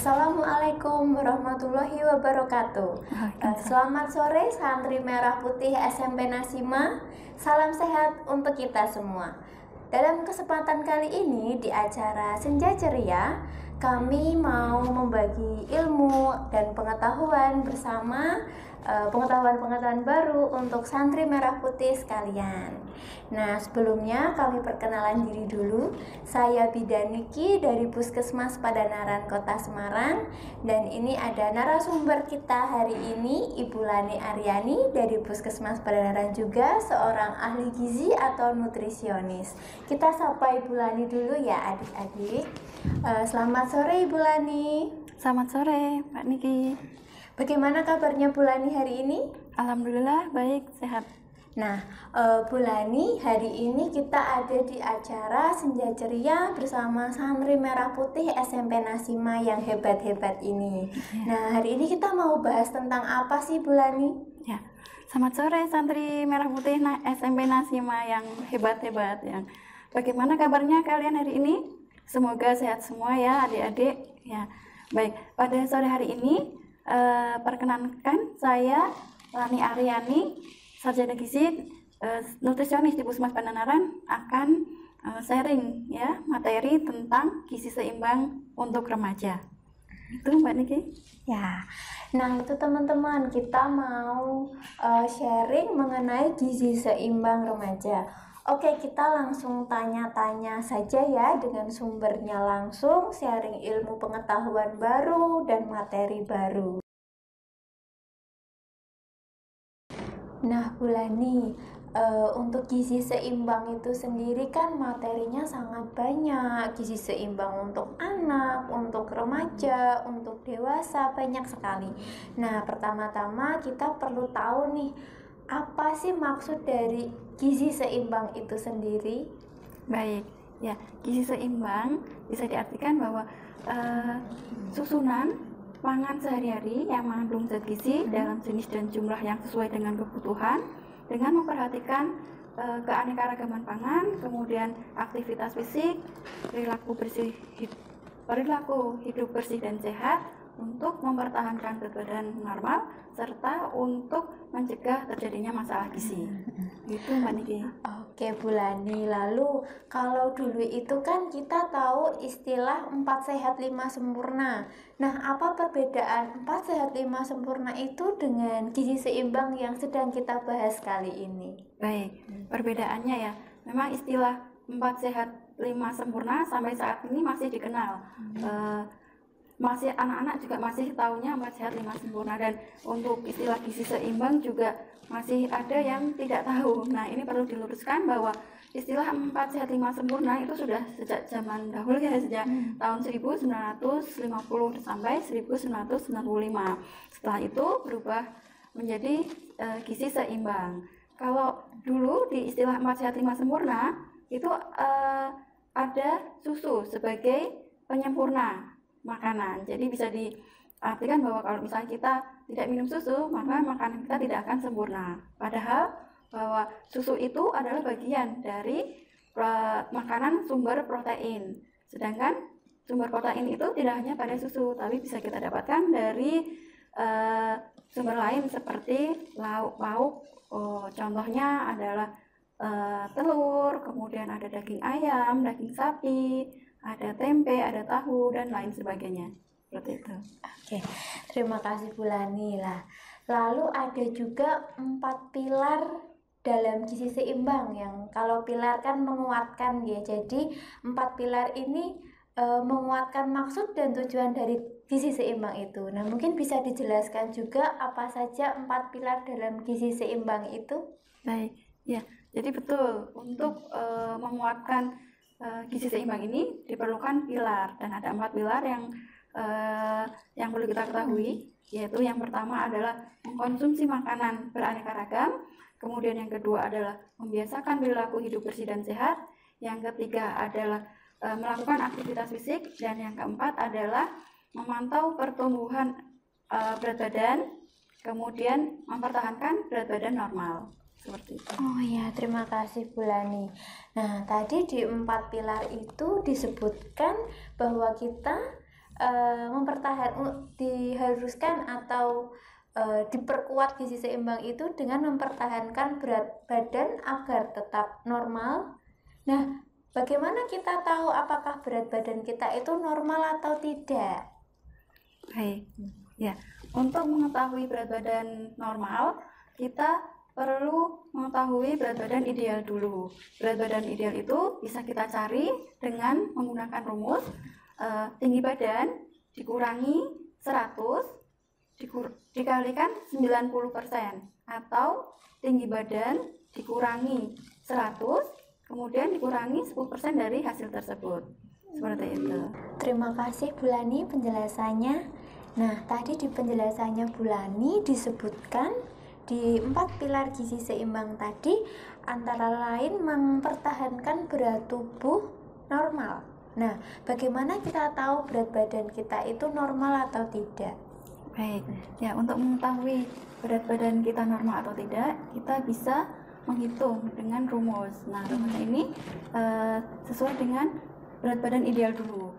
Assalamualaikum warahmatullahi wabarakatuh. Selamat sore santri merah putih SMP Nasima. Salam sehat untuk kita semua. Dalam kesempatan kali ini di acara Senja Ceria, kami mau membagi ilmu dan pengetahuan bersama pengetahuan-pengetahuan baru untuk santri merah putih sekalian. Nah, sebelumnya kami perkenalan diri dulu. Saya Bidaniki dari Puskesmas Padanaran Kota Semarang, dan ini ada narasumber kita hari ini, Ibu Lani Aryani dari Puskesmas Padanaran, juga seorang ahli gizi atau nutrisionis. Kita sapa Ibu Lani dulu ya adik-adik. Selamat sore Ibu Lani. Selamat sore Pak Niki. Bagaimana kabarnya Bu Lani hari ini? Alhamdulillah baik, sehat. Nah, Bu Lani, hari ini kita ada di acara Senja Ceria bersama santri merah putih SMP Nasima yang hebat-hebat ini. Nah, hari ini kita mau bahas tentang apa sih Bu Lani? Ya, selamat sore santri merah putih SMP Nasima yang hebat-hebat. Bagaimana kabarnya kalian hari ini? Semoga sehat semua ya adik-adik. Ya, baik. Pada sore hari ini perkenankan saya Lani Aryani, sarjana gizi nutrisionis di Puskesmas Padanaran, akan sharing ya materi tentang gizi seimbang untuk remaja. Itu Mbak Niki. Ya, nah itu teman-teman, kita mau sharing mengenai gizi seimbang remaja. Oke, kita langsung tanya-tanya saja ya, dengan sumbernya langsung, sharing ilmu pengetahuan baru dan materi baru. Nah, Bu Lani, untuk gizi seimbang itu sendiri kan materinya sangat banyak. Gizi seimbang untuk anak, untuk remaja, untuk dewasa, banyak sekali. Nah, pertama-tama kita perlu tahu nih, apa sih maksud dari gizi seimbang itu sendiri? Baik, ya, gizi seimbang bisa diartikan bahwa susunan pangan sehari-hari yang mengandung zat gizi dalam jenis dan jumlah yang sesuai dengan kebutuhan, dengan memperhatikan keanekaragaman pangan, kemudian aktivitas fisik, perilaku hidup bersih dan sehat untuk mempertahankan berat badan normal serta untuk mencegah terjadinya masalah gizi. Gitu Mbak Niki. Oke Bu Lani, lalu kalau dulu itu kan kita tahu istilah 4 sehat 5 sempurna. Nah, apa perbedaan 4 sehat 5 sempurna itu dengan gizi seimbang yang sedang kita bahas kali ini? Baik, perbedaannya ya, memang istilah 4 sehat 5 sempurna sampai saat ini masih dikenal. Masih anak-anak juga masih tahunya 4 sehat 5 sempurna, dan untuk istilah gizi seimbang juga masih ada yang tidak tahu. Nah, ini perlu diluruskan bahwa istilah 4 sehat 5 sempurna itu sudah sejak zaman dahulu ya, sejak tahun 1950 sampai 1995. Setelah itu berubah menjadi gizi seimbang. Kalau dulu di istilah 4 sehat 5 sempurna itu ada susu sebagai penyempurna makanan. Jadi bisa diartikan bahwa kalau misalnya kita tidak minum susu, maka makanan kita tidak akan sempurna. Padahal bahwa susu itu adalah bagian dari makanan sumber protein. Sedangkan sumber protein itu tidak hanya pada susu, tapi bisa kita dapatkan dari sumber lain seperti lauk pauk. Contohnya adalah telur, kemudian ada daging ayam, daging sapi, ada tempe, ada tahu, dan lain sebagainya. Seperti itu. Oke, terima kasih Bu Lani. Lalu ada juga 4 pilar dalam gizi seimbang, yang kalau pilar kan menguatkan ya. Jadi 4 pilar ini menguatkan maksud dan tujuan dari gizi seimbang itu. Nah, mungkin bisa dijelaskan juga apa saja 4 pilar dalam gizi seimbang itu? Baik, ya. Jadi betul, untuk menguatkan gizi seimbang ini diperlukan pilar, dan ada 4 pilar yang perlu kita ketahui, yaitu yang pertama adalah mengkonsumsi makanan beraneka ragam, kemudian yang kedua adalah membiasakan perilaku hidup bersih dan sehat, yang ketiga adalah melakukan aktivitas fisik, dan yang keempat adalah memantau pertumbuhan berat badan, kemudian mempertahankan berat badan normal. Seperti itu. Oh ya, terima kasih Bu Lani. Nah, tadi di 4 pilar itu disebutkan bahwa kita diharuskan atau diperkuat gizi seimbang itu dengan mempertahankan berat badan agar tetap normal. Nah, bagaimana kita tahu apakah berat badan kita itu normal atau tidak? Baik, ya. Untuk mengetahui berat badan normal, kita perlu mengetahui berat badan ideal dulu. Berat badan ideal itu bisa kita cari dengan menggunakan rumus tinggi badan dikurangi 100 dikalikan 90%, atau tinggi badan dikurangi 100 kemudian dikurangi 10% dari hasil tersebut. Seperti itu. Terima kasih Bu Lani penjelasannya. Nah, tadi di penjelasannya Bu Lani disebutkan di 4 pilar gizi seimbang tadi antara lain mempertahankan berat tubuh normal. Nah, bagaimana kita tahu berat badan kita itu normal atau tidak? Baik, ya, untuk mengetahui berat badan kita normal atau tidak, kita bisa menghitung dengan rumus. Nah, rumusnya ini sesuai dengan berat badan ideal dulu.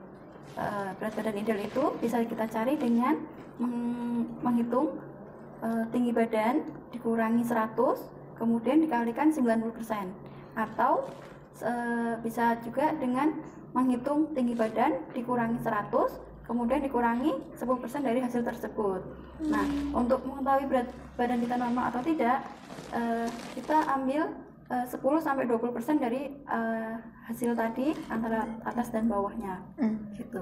Berat badan ideal itu bisa kita cari dengan menghitung tinggi badan dikurangi 100 kemudian dikalikan 90%, atau bisa juga dengan menghitung tinggi badan dikurangi 100 kemudian dikurangi 10% dari hasil tersebut. Nah, untuk mengetahui berat badan kita normal atau tidak, kita ambil 10-20% dari hasil tadi antara atas dan bawahnya. Gitu.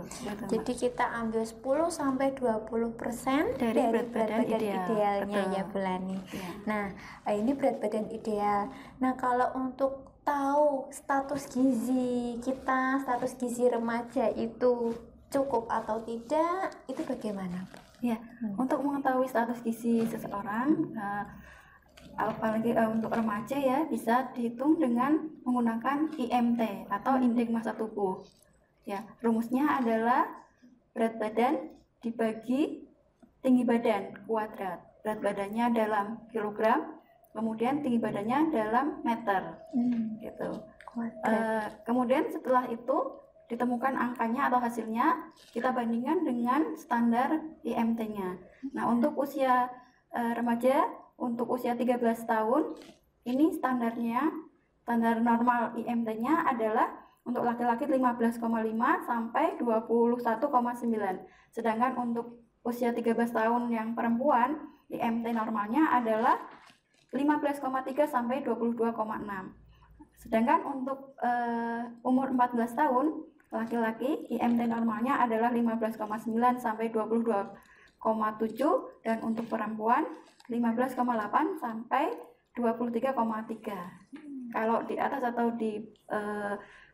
Jadi kita ambil 10-20% dari berat badan idealnya. Betul. Ya Bu Lani. Ya. Nah, ini berat badan ideal. Nah, kalau untuk tahu status gizi kita, status gizi remaja itu cukup atau tidak, itu bagaimana? Ya, untuk mengetahui status gizi seseorang, apalagi untuk remaja ya, bisa dihitung dengan menggunakan IMT atau indeks massa tubuh. Ya, rumusnya adalah berat badan dibagi tinggi badan kuadrat. Berat badannya dalam kilogram, kemudian tinggi badannya dalam meter. Gitu. Kemudian setelah itu ditemukan angkanya atau hasilnya, kita bandingkan dengan standar IMT-nya. Nah, untuk usia remaja, untuk usia 13 tahun, ini standar normal IMT-nya adalah untuk laki-laki 15,5 sampai 21,9. Sedangkan untuk usia 13 tahun yang perempuan, IMT normalnya adalah 15,3 sampai 22,6. Sedangkan untuk umur 14 tahun, laki-laki IMT normalnya adalah 15,9 sampai 22,7, dan untuk perempuan 15,8 sampai 23,3. Kalau di atas atau di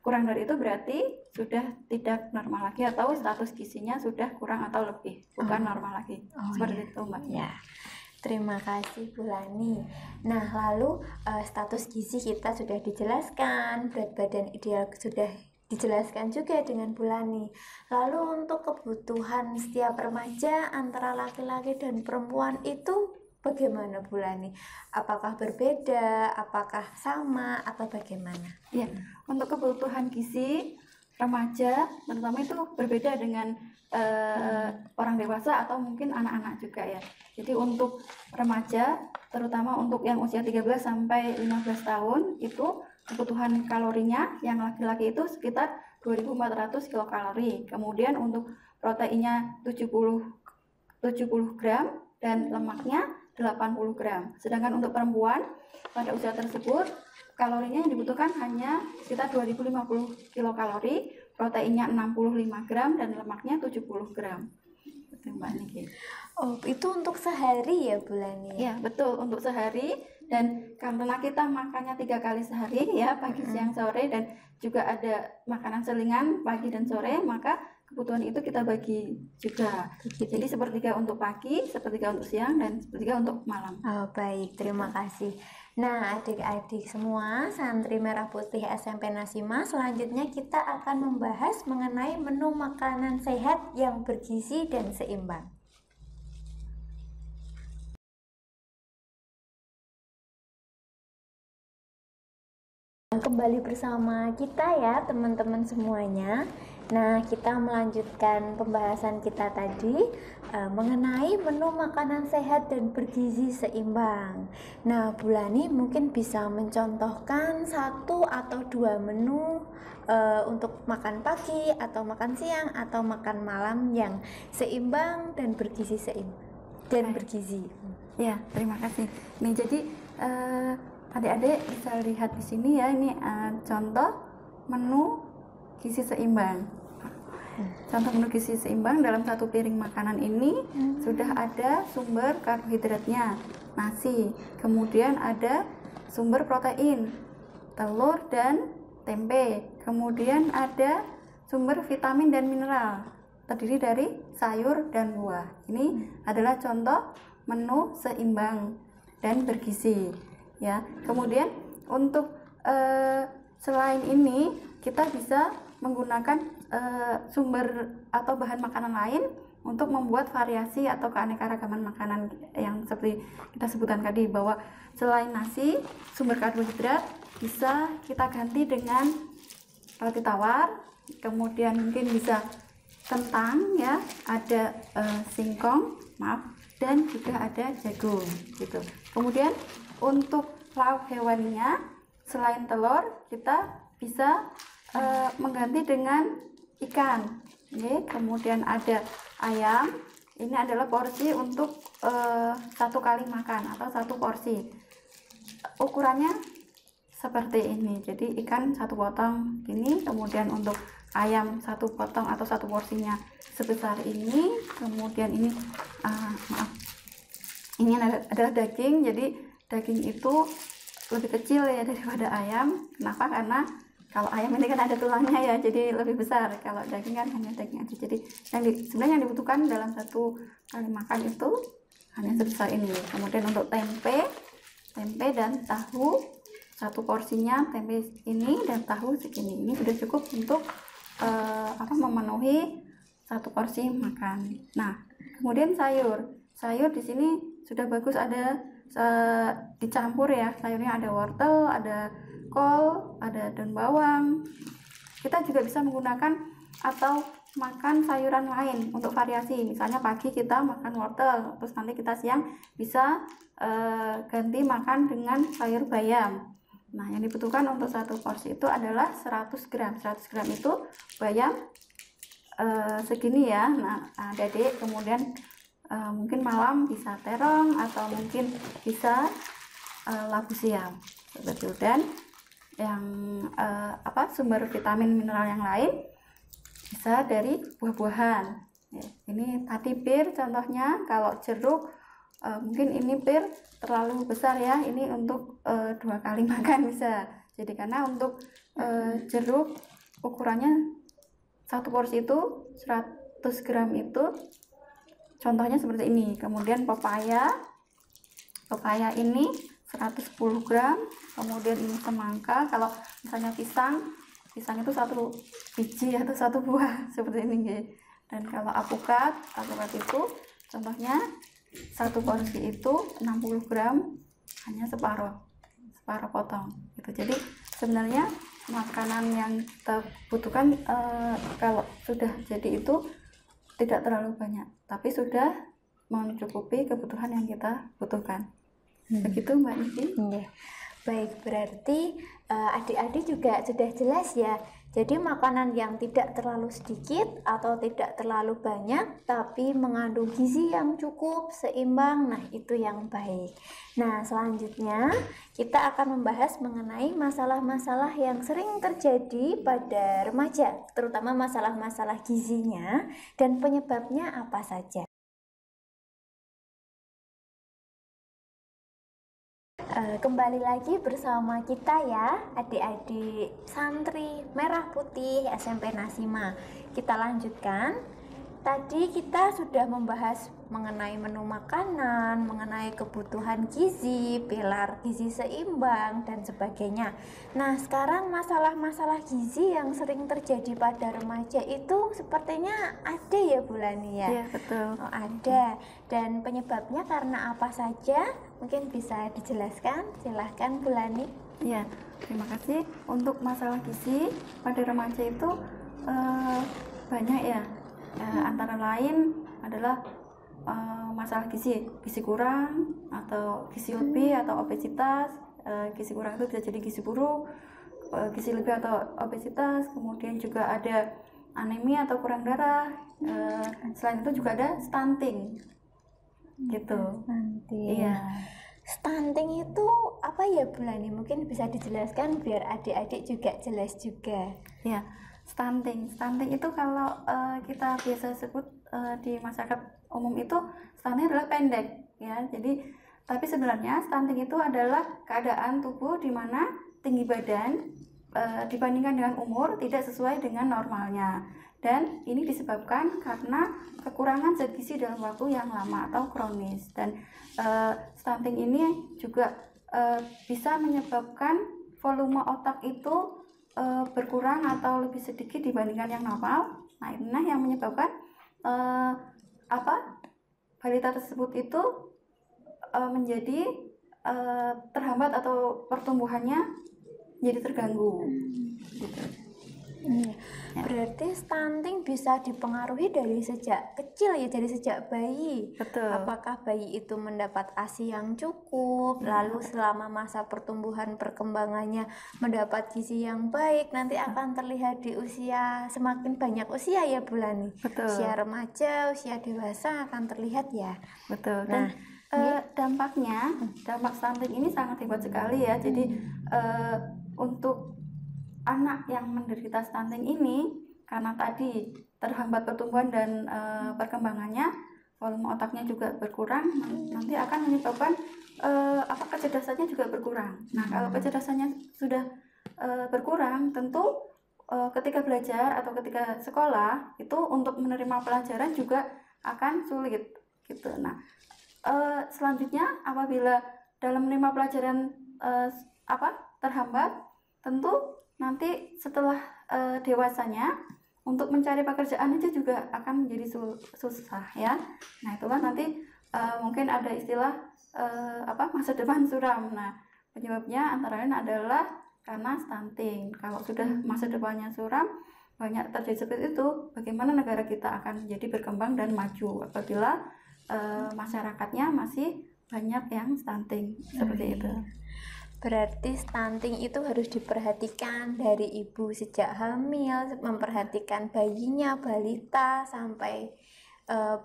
kurang dari itu berarti sudah tidak normal lagi atau status gizinya sudah kurang atau lebih, bukan normal lagi. Seperti itu, Mbak. Ya. Terima kasih Bu Lani. Nah, lalu status gizi kita sudah dijelaskan, berat badan ideal sudah dijelaskan juga dengan Bu Lani. Lalu untuk kebutuhan setiap remaja antara laki-laki dan perempuan itu bagaimana Bu Lani? Apakah berbeda, apakah sama, atau bagaimana? Ya, untuk kebutuhan gizi remaja terutama itu berbeda dengan orang dewasa atau mungkin anak-anak juga ya. Jadi untuk remaja, terutama untuk yang usia 13 sampai 15 tahun, itu kebutuhan kalorinya yang laki-laki itu sekitar 2.400 kilokalori. Kemudian untuk proteinnya 70 gram dan lemaknya 80 gram. Sedangkan untuk perempuan pada usia tersebut, kalorinya yang dibutuhkan hanya sekitar 2050 kilokalori, proteinnya 65 gram dan lemaknya 70 gram. Betul, Mbak Niki. Oh, itu untuk sehari ya Bu Lani? Ya, betul, untuk sehari. Dan karena kita makannya 3 kali sehari ya, pagi, siang, sore, dan juga ada makanan selingan pagi dan sore, maka kebutuhan itu kita bagi juga. Jadi sepertiga untuk pagi, sepertiga untuk siang, dan sepertiga untuk malam. Oh, baik, terima kasih. Nah, adik-adik semua, santri Merah Putih SMP Nasima, selanjutnya kita akan membahas mengenai menu makanan sehat yang bergizi dan seimbang. Kembali bersama kita ya teman-teman semuanya. Nah, kita melanjutkan pembahasan kita tadi mengenai menu makanan sehat dan bergizi seimbang. Nah, Bu Lani mungkin bisa mencontohkan 1 atau 2 menu untuk makan pagi atau makan siang atau makan malam yang seimbang dan bergizi bergizi. Ya, terima kasih. Nih, jadi adik-adik bisa lihat di sini ya, ini contoh menu gizi seimbang. Contoh menu gizi seimbang, dalam satu piring makanan ini sudah ada sumber karbohidratnya, nasi, kemudian ada sumber protein, telur dan tempe, kemudian ada sumber vitamin dan mineral, terdiri dari sayur dan buah. Ini adalah contoh menu seimbang dan bergizi, ya. Kemudian untuk selain ini kita bisa menggunakan sumber atau bahan makanan lain untuk membuat variasi atau keanekaragaman makanan yang seperti kita sebutkan tadi, bahwa selain nasi, sumber karbohidrat bisa kita ganti dengan roti tawar, kemudian mungkin bisa kentang, ya, ada singkong, dan juga ada jagung gitu. Kemudian untuk lauk hewaninya, selain telur kita bisa mengganti dengan ikan, kemudian ada ayam. Ini adalah porsi untuk 1 kali makan atau 1 porsi. Ukurannya seperti ini. Jadi ikan 1 potong gini, kemudian untuk ayam 1 potong atau 1 porsinya sebesar ini. Kemudian ini ini adalah daging. Jadi daging itu lebih kecil ya daripada ayam. Kenapa? Karena kalau ayam ini kan ada tulangnya ya, jadi lebih besar. Kalau daging kan hanya daging aja. Jadi sebenarnya yang dibutuhkan dalam 1 kali makan itu hanya sebesar ini. Kemudian untuk tempe dan tahu, 1 porsinya tempe ini dan tahu segini. Ini sudah cukup untuk memenuhi 1 porsi makan. Nah, kemudian sayur di sini sudah bagus ada dicampur ya. Sayurnya ada wortel, ada kol, ada daun bawang. Kita juga bisa menggunakan atau makan sayuran lain untuk variasi. Misalnya pagi kita makan wortel, terus nanti kita siang bisa ganti makan dengan sayur bayam. Nah, yang dibutuhkan untuk 1 porsi itu adalah 100 gram. 100 gram itu bayam segini ya. Nah, adik-adik kemudian mungkin malam bisa terong atau mungkin bisa labu siam seperti itu. Dan yang sumber vitamin mineral yang lain bisa dari buah-buahan. Ya, ini tadi pir contohnya. Kalau jeruk mungkin ini pir terlalu besar ya, ini untuk 2 kali makan bisa. Jadi karena untuk jeruk ukurannya 1 porsi itu 100 gram itu contohnya seperti ini. Kemudian pepaya ini 110 gram. Kemudian ini semangka. Kalau misalnya pisang itu 1 biji atau 1 buah seperti ini. Dan kalau alpukat itu contohnya 1 porsi itu 60 gram, hanya separuh potong gitu. Jadi sebenarnya makanan yang kita butuhkan kalau sudah jadi itu tidak terlalu banyak, tapi sudah mencukupi kebutuhan yang kita butuhkan. Begitu Mbak Niki. Baik, berarti adik-adik juga sudah jelas ya. Jadi makanan yang tidak terlalu sedikit atau tidak terlalu banyak, tapi mengandung gizi yang cukup, seimbang, nah itu yang baik. Nah, selanjutnya kita akan membahas mengenai masalah-masalah yang sering terjadi pada remaja, terutama masalah-masalah gizinya dan penyebabnya apa saja. Kembali lagi bersama kita ya, adik-adik santri Merah Putih SMP Nasima. Kita lanjutkan. Tadi kita sudah membahas mengenai menu makanan, mengenai kebutuhan gizi, pilar gizi seimbang, dan sebagainya. Nah, sekarang masalah-masalah gizi yang sering terjadi pada remaja itu sepertinya ada ya Bu Lani ya? Iya, betul. Oh, ada. Dan penyebabnya karena apa saja? Mungkin bisa dijelaskan? Silahkan Bu Lani. Ya, terima kasih. Untuk masalah gizi pada remaja itu banyak ya. Antara lain adalah masalah gizi kurang atau gizi lebih atau obesitas. Gizi kurang itu bisa jadi gizi buruk, gizi lebih atau obesitas, kemudian juga ada anemia atau kurang darah. Selain itu juga ada stunting gitu. Stunting. Iya. Stunting itu apa ya Bu Lani? Mungkin bisa dijelaskan biar adik-adik juga jelas juga. Ya, stunting itu kalau kita biasa sebut di masyarakat umum itu stunting adalah pendek ya. Jadi tapi sebenarnya stunting itu adalah keadaan tubuh di mana tinggi badan dibandingkan dengan umur tidak sesuai dengan normalnya, dan ini disebabkan karena kekurangan zat gizi dalam waktu yang lama atau kronis. Dan stunting ini juga bisa menyebabkan volume otak itu berkurang atau lebih sedikit dibandingkan yang normal. Nah, inilah yang menyebabkan balita tersebut itu menjadi terhambat atau pertumbuhannya jadi terganggu. Gitu. Ya. Berarti stunting bisa dipengaruhi dari sejak kecil ya, dari sejak bayi. Betul. Apakah bayi itu mendapat ASI yang cukup, lalu selama masa pertumbuhan perkembangannya mendapat gizi yang baik, nanti akan terlihat di usia semakin banyak usia ya Bu Lani. Betul. Usia remaja, usia dewasa akan terlihat ya. Betul. Dan dampak stunting ini sangat hebat sekali ya. Jadi untuk anak yang menderita stunting ini, karena tadi terhambat pertumbuhan dan perkembangannya, volume otaknya juga berkurang, nanti akan menyebabkan kecerdasannya juga berkurang. Nah, kalau kecerdasannya sudah berkurang, tentu ketika belajar atau ketika sekolah itu untuk menerima pelajaran juga akan sulit gitu. Nah, selanjutnya apabila dalam menerima pelajaran terhambat, tentu nanti setelah dewasanya untuk mencari pekerjaan itu juga akan menjadi susah ya. Nah, itulah nanti mungkin ada istilah masa depan suram. Nah, penyebabnya antara lain adalah karena stunting. Kalau sudah masa depannya suram, banyak terjadi seperti itu, bagaimana negara kita akan menjadi berkembang dan maju apabila masyarakatnya masih banyak yang stunting seperti itu. Berarti stunting itu harus diperhatikan dari ibu sejak hamil, memperhatikan bayinya, balita sampai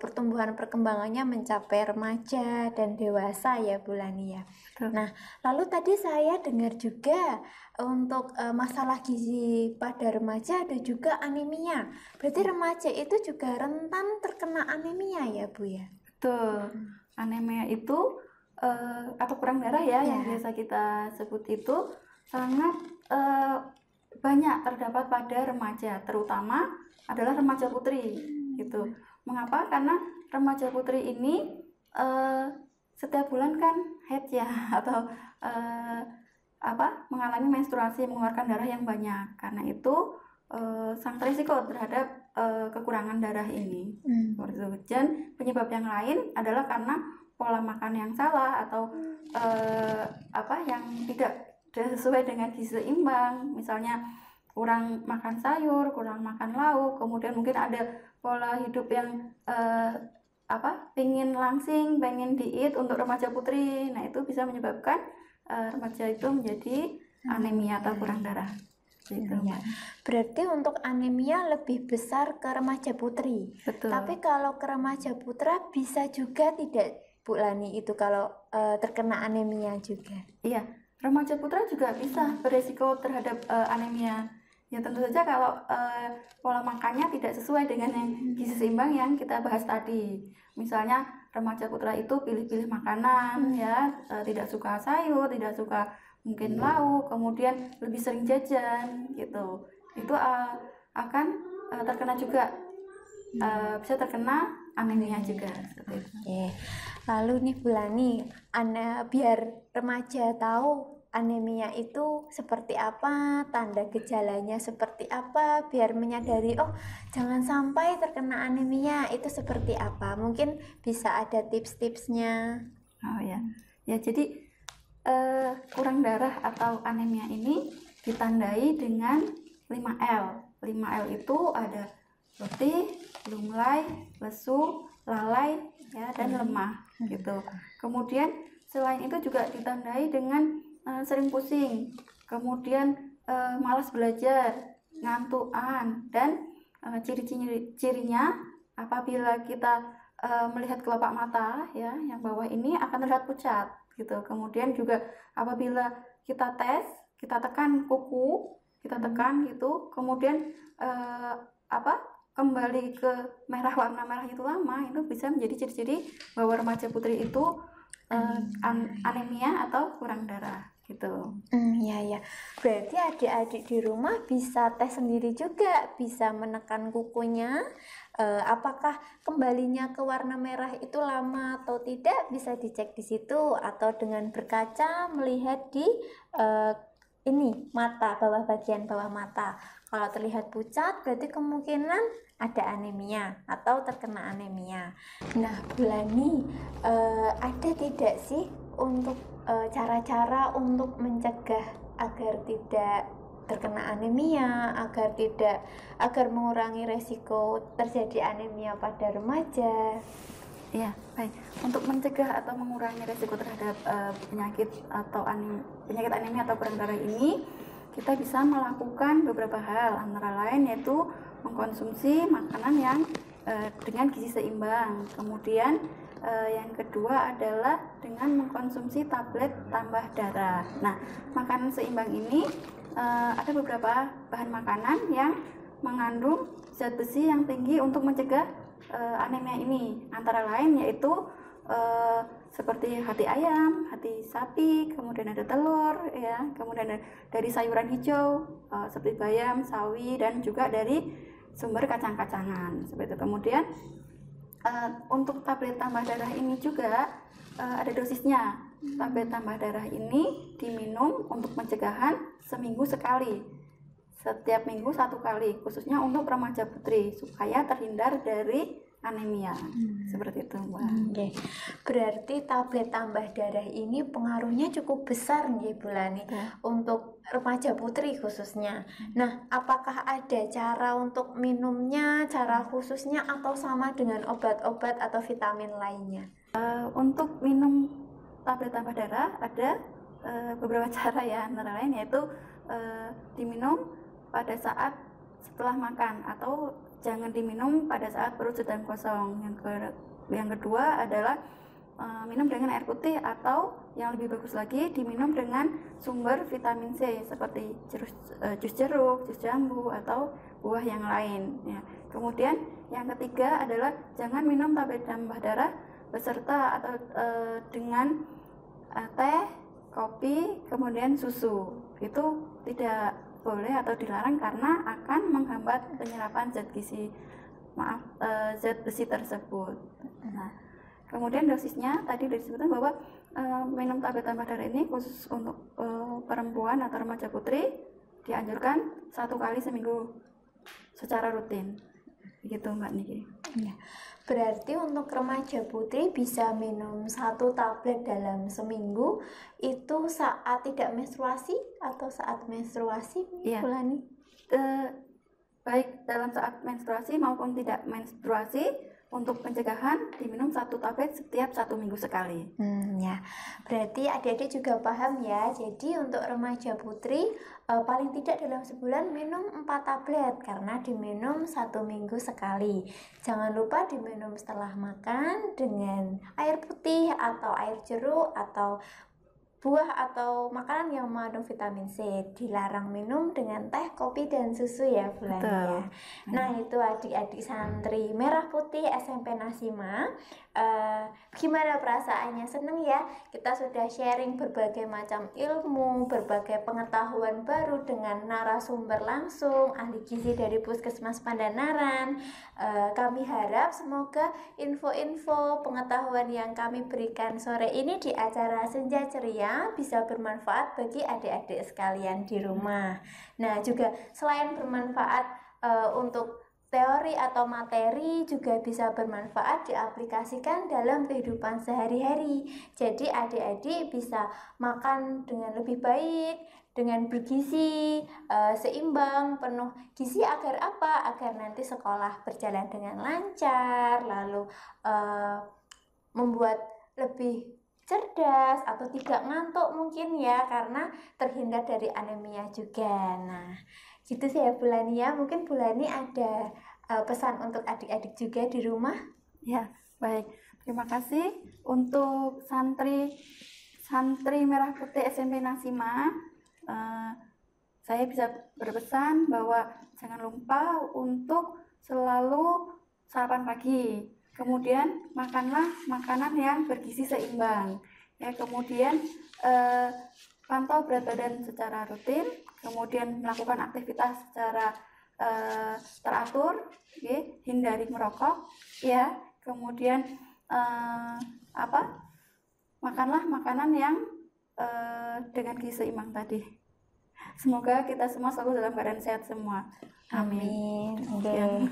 pertumbuhan perkembangannya mencapai remaja dan dewasa ya Bu Lani ya. Nah, lalu tadi saya dengar juga untuk masalah gizi pada remaja ada juga anemia. Berarti remaja itu juga rentan terkena anemia ya Bu ya? Betul. Anemia itu atau kurang darah ya, yang biasa kita sebut itu sangat banyak terdapat pada remaja, terutama adalah remaja putri gitu. Mengapa? Karena remaja putri ini setiap bulan kan haid ya, atau mengalami menstruasi, mengeluarkan darah yang banyak. Karena itu sangat risiko terhadap kekurangan darah ini. Dan penyebab yang lain adalah karena pola makan yang salah atau yang tidak sesuai dengan gizi seimbang. Misalnya kurang makan sayur, kurang makan lauk, kemudian mungkin ada pola hidup yang pengen langsing, pengen diet untuk remaja putri. Nah, itu bisa menyebabkan remaja itu menjadi anemia atau kurang darah. Gitu. Ya. Berarti untuk anemia lebih besar ke remaja putri. Betul. Tapi kalau ke remaja putra bisa juga tidak Bu Lani itu kalau terkena anemia juga? Iya, remaja putra juga bisa beresiko terhadap anemia. Ya tentu saja kalau pola makannya tidak sesuai dengan yang gizi seimbang yang kita bahas tadi. Misalnya remaja putra itu pilih-pilih makanan ya, tidak suka sayur, tidak suka mungkin lauk, kemudian lebih sering jajan gitu. Itu akan terkena juga, bisa terkena anemia juga seperti itu. Lalu nih Bu Lani, biar remaja tahu anemia itu seperti apa, tanda gejalanya seperti apa, biar menyadari jangan sampai terkena anemia itu seperti apa. Mungkin bisa ada tips-tipsnya. Oh ya, jadi kurang darah atau anemia ini ditandai dengan 5L. 5L itu ada letih, lunglai, lesu, lalai, ya, dan lemah gitu. Kemudian selain itu juga ditandai dengan sering pusing, kemudian malas belajar, ngantuan, dan ciri-cirinya apabila kita melihat kelopak mata, ya, yang bawah ini akan terlihat pucat gitu. Kemudian juga apabila kita tes, kita tekan kuku, kita tekan gitu, kemudian kembali ke warna merah itu lama, itu bisa menjadi ciri-ciri bahwa remaja putri itu anemia atau kurang darah gitu. Ya. Berarti adik-adik di rumah bisa tes sendiri juga, bisa menekan kukunya. Apakah kembalinya ke warna merah itu lama atau tidak, bisa dicek di situ, atau dengan berkaca melihat di ini mata, bagian bawah mata. Kalau terlihat pucat berarti kemungkinan ada anemia atau terkena anemia. Nah, Bulani, ada tidak sih untuk cara-cara untuk mencegah agar tidak terkena anemia, agar mengurangi resiko terjadi anemia pada remaja? Ya, baik. Untuk mencegah atau mengurangi resiko terhadap penyakit anemia atau kurang darah ini, kita bisa melakukan beberapa hal, antara lain yaitu mengkonsumsi makanan yang dengan gizi seimbang. Kemudian yang kedua adalah dengan mengkonsumsi tablet tambah darah. Nah, makanan seimbang ini ada beberapa bahan makanan yang mengandung zat besi yang tinggi untuk mencegah anemia ini, antara lain yaitu seperti hati ayam, hati sapi, kemudian ada telur, ya, kemudian dari sayuran hijau seperti bayam, sawi, dan juga dari sumber kacang-kacangan seperti itu. Kemudian untuk tablet tambah darah ini juga ada dosisnya. Tablet tambah darah ini diminum untuk pencegahan seminggu sekali, setiap minggu 1 kali, khususnya untuk remaja putri supaya terhindar dari anemia. Seperti itu, Mbak. Okay. Berarti tablet tambah darah ini pengaruhnya cukup besar nih, Bulani, untuk remaja putri khususnya. Nah, apakah ada cara untuk minumnya, cara khususnya, atau sama dengan obat-obat atau vitamin lainnya? Untuk minum tablet tambah darah ada beberapa cara, ya, antara lain yaitu diminum pada saat setelah makan, atau jangan diminum pada saat perut sedang kosong. Yang kedua adalah minum dengan air putih, atau yang lebih bagus lagi diminum dengan sumber vitamin C seperti jus jeruk, jus jambu, atau buah yang lain, ya. Kemudian yang ketiga adalah jangan minum tablet tambah darah beserta atau dengan teh, kopi, kemudian susu. Itu tidak boleh atau dilarang karena akan menghambat penyerapan zat besi tersebut. Nah, kemudian dosisnya tadi disebutkan bahwa minum tablet tambah darah ini khusus untuk perempuan atau remaja putri dianjurkan 1 kali seminggu secara rutin. Begitu, Mbak Niki. Ya. Berarti untuk remaja putri bisa minum 1 tablet dalam seminggu, itu saat tidak menstruasi atau saat menstruasi, ya. Bulani? Baik dalam saat menstruasi maupun tidak menstruasi, untuk pencegahan diminum 1 tablet setiap 1 minggu sekali. Ya, berarti adik-adik juga paham, ya. Jadi untuk remaja putri paling tidak dalam sebulan minum 4 tablet karena diminum 1 minggu sekali. Jangan lupa diminum setelah makan dengan air putih atau air jeruk atau buah atau makanan yang mengandung vitamin C. Dilarang minum dengan teh, kopi, dan susu, ya, Bulani, ya. Nah, itu adik-adik santri Merah Putih SMP Nasima. Gimana perasaannya? Seneng, ya? Kita sudah sharing berbagai macam ilmu, berbagai pengetahuan baru dengan narasumber langsung, ahli gizi dari Puskesmas Pandanaran. Kami harap semoga info-info pengetahuan yang kami berikan sore ini di acara Senja Ceria bisa bermanfaat bagi adik-adik sekalian di rumah. Nah, juga selain bermanfaat untuk teori atau materi, juga bisa bermanfaat diaplikasikan dalam kehidupan sehari-hari. Jadi adik-adik bisa makan dengan lebih baik, dengan bergizi, seimbang, penuh gizi agar apa? Agar nanti sekolah berjalan dengan lancar, lalu membuat lebih cerdas atau tidak ngantuk mungkin ya, karena terhindar dari anemia juga. Nah, gitu sih ya Bu Lani ya. Mungkin Bu Lani ada pesan untuk adik-adik juga di rumah? Ya, baik. Terima kasih untuk santri Merah Putih SMP Nasima. Saya bisa berpesan bahwa jangan lupa untuk selalu sarapan pagi. Kemudian makanlah makanan yang bergizi seimbang. Ya, kemudian pantau berat badan secara rutin. Kemudian melakukan aktivitas secara teratur. Okay. Hindari merokok. Ya. Kemudian makanlah makanan yang dengan gizi seimbang tadi. Semoga kita semua selalu dalam keadaan sehat semua. Amin. Okay.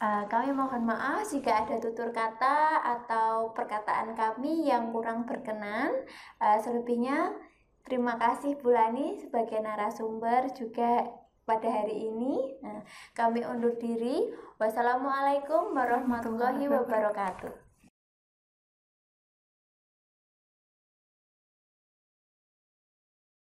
Kami mohon maaf jika ada tutur kata atau perkataan kami yang kurang berkenan. Selebihnya terima kasih Bu Lani sebagai narasumber juga pada hari ini. Kami undur diri. Wassalamualaikum warahmatullahi wabarakatuh.